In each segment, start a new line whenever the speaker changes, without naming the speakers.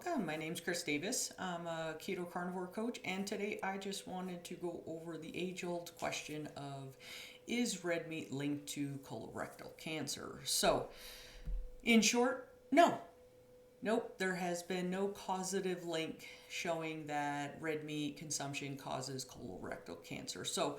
welcome. My name's Chris Davis. I'm a keto carnivore coach, and today I just wanted to go over the age-old question of, is red meat linked to colorectal cancer? So, in short, no. Nope, there has been no causative link showing that red meat consumption causes colorectal cancer. So,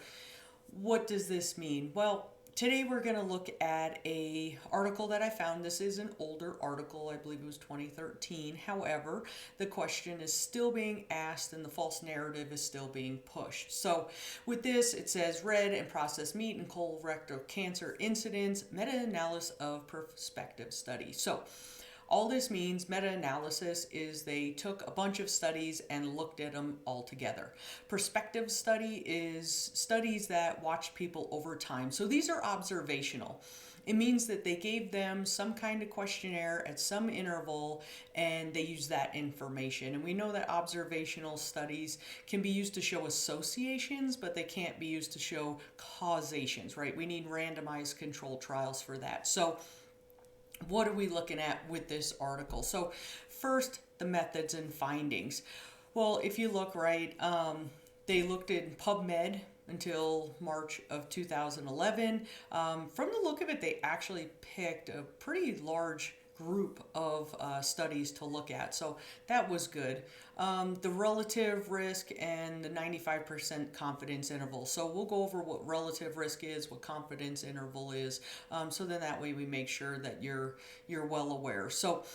what does this mean? Well, today we're going to look at a article that I found. This is an older article. I believe it was 2013. However, the question is still being asked and the false narrative is still being pushed. So with this, it says red and processed meat and colorectal cancer incidence, meta-analysis of prospective study. So all this means, meta-analysis, is they took a bunch of studies and looked at them all together. Prospective study is studies that watch people over time. So these are observational. It means that they gave them some kind of questionnaire at some interval and they use that information. And we know that observational studies can be used to show associations, but they can't be used to show causations, right? We need randomized controlled trials for that. So what are we looking at with this article? So first, the methods and findings. Well, if you look right, they looked in PubMed until March of 2011. From the look of it, they actually picked a pretty large group of studies to look at. So that was good. The relative risk and the 95% confidence interval. So we'll go over what relative risk is, what confidence interval is, so then that way we make sure that you're well aware. So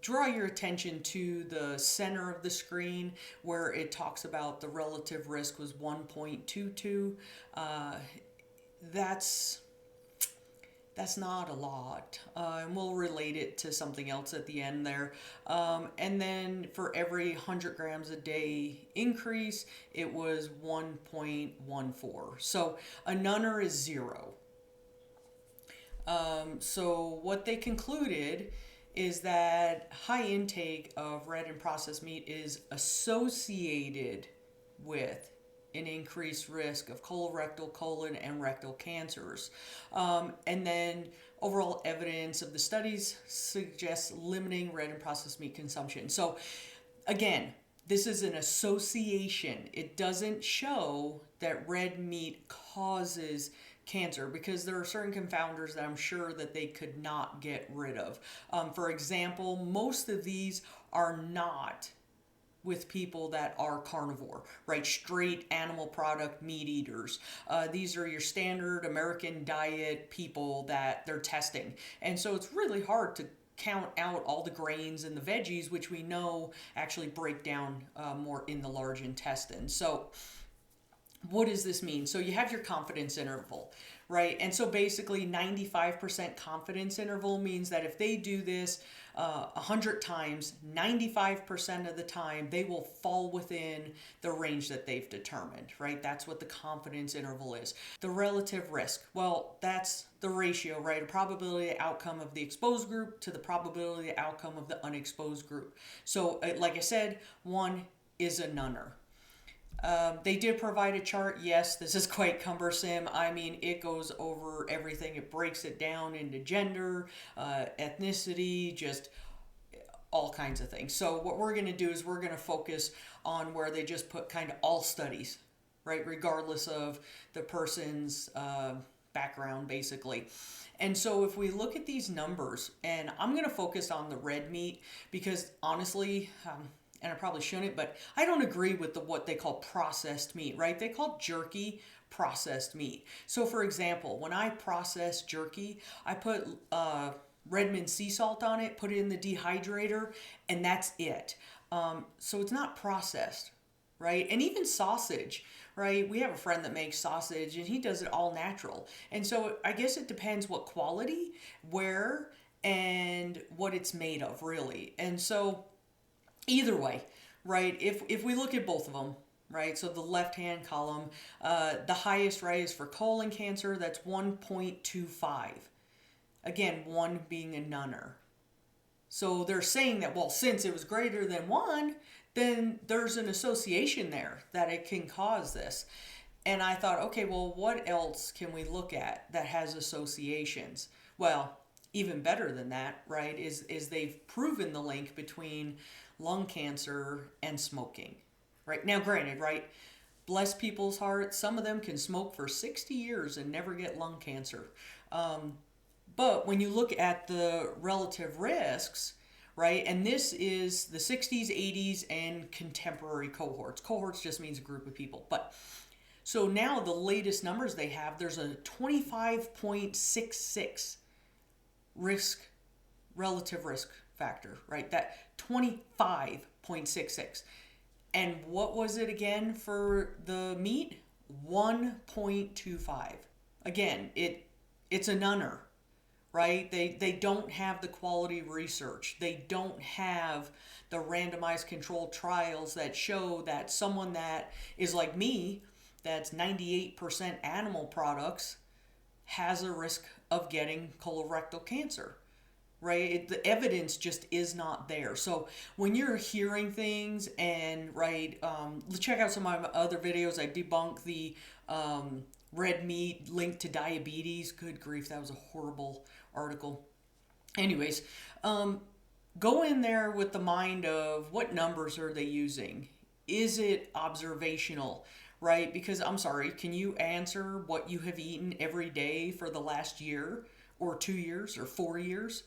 draw your attention to the center of the screen where it talks about the relative risk was 1.22. That's not a lot, and we'll relate it to something else at the end there. And then for every 100 grams a day increase, it was 1.14. So a nunner is 0. So what they concluded is that high intake of red and processed meat is associated with an increased risk of colorectal, colon, and rectal cancers. And then overall evidence of the studies suggests limiting red and processed meat consumption. So again, this is an association. It doesn't show that red meat causes cancer because there are certain confounders that I'm sure that they could not get rid of. For example, most of these are not with people that are carnivore, right? Straight animal product meat eaters. These are your standard American diet people that they're testing. And so it's really hard to count out all the grains and the veggies, which we know actually break down more in the large intestine. So what does this mean? So you have your confidence interval, right? And so basically 95% confidence interval means that if they do this 100 times, 95% of the time, they will fall within the range that they've determined, right? That's what the confidence interval is. The relative risk, well, that's the ratio, right? A probability outcome of the exposed group to the probability outcome of the unexposed group. So like I said, 1 is a nunner. They did provide a chart. Yes, this is quite cumbersome. I mean, it goes over everything. It breaks it down into gender, ethnicity, just all kinds of things. So what we're going to do is we're going to focus on where they just put kind of all studies, right? Regardless of the person's background, basically. And so if we look at these numbers, and I'm going to focus on the red meat because honestly, and I probably shouldn't, but I don't agree with what they call processed meat, right? They call jerky processed meat. So for example, when I process jerky, I put Redmond sea salt on it, put it in the dehydrator, and that's it. So it's not processed, right? And even sausage, right? We have a friend that makes sausage and he does it all natural. And so I guess it depends what quality, where, and what it's made of, really. And so either way, right, if we look at both of them, right, so the left-hand column, the highest, right, is for colon cancer, that's 1.25. Again, 1 being a nunner. So they're saying that, well, since it was greater than 1, then there's an association there that it can cause this. And I thought, okay, well, what else can we look at that has associations? Well, even better than that, right, is they've proven the link between lung cancer and smoking. Right? Now, granted, right, bless people's hearts, some of them can smoke for 60 years and never get lung cancer. But when you look at the relative risks, right, and this is the 60s, 80s, and contemporary cohorts. Cohorts just means a group of people. But so now the latest numbers they have, there's a 25.66 risk, relative risk factor, right? That 25.66. And what was it again for the meat? 1.25. Again, it's a nunner, right? They don't have the quality research. They don't have the randomized controlled trials that show that someone that is like me, that's 98% animal products, has a risk of getting colorectal cancer, right? The evidence just is not there. So when you're hearing things and, right, check out some of my other videos. I debunk the red meat linked to diabetes. Good grief, that was a horrible article. Anyways, go in there with the mind of what numbers are they using? Is it observational? Right? Because I'm sorry, can you answer what you have eaten every day for the last year or 2 years or 4 years?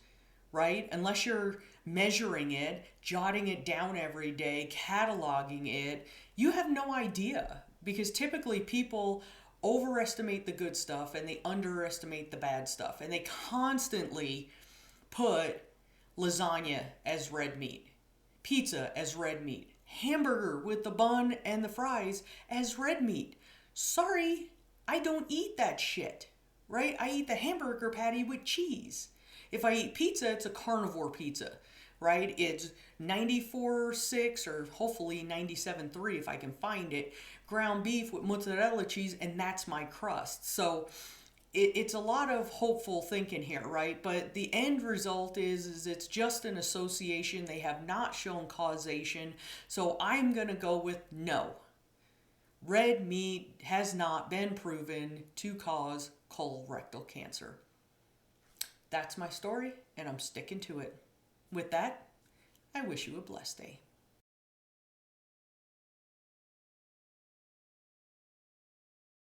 Right? Unless you're measuring it, jotting it down every day, cataloging it, you have no idea. Because typically people overestimate the good stuff and they underestimate the bad stuff. And they constantly put lasagna as red meat, pizza as red meat, hamburger with the bun and the fries as red meat. Sorry, I don't eat that shit, right? I eat the hamburger patty with cheese. If I eat pizza, it's a carnivore pizza, right? It's 94.6 or hopefully 97.3 if I can find it, ground beef with mozzarella cheese, and that's my crust. So it's a lot of hopeful thinking here, right? But the end result is it's just an association. They have not shown causation. So I'm going to go with no. Red meat has not been proven to cause colorectal cancer. That's my story, and I'm sticking to it. With that, I wish you a blessed day.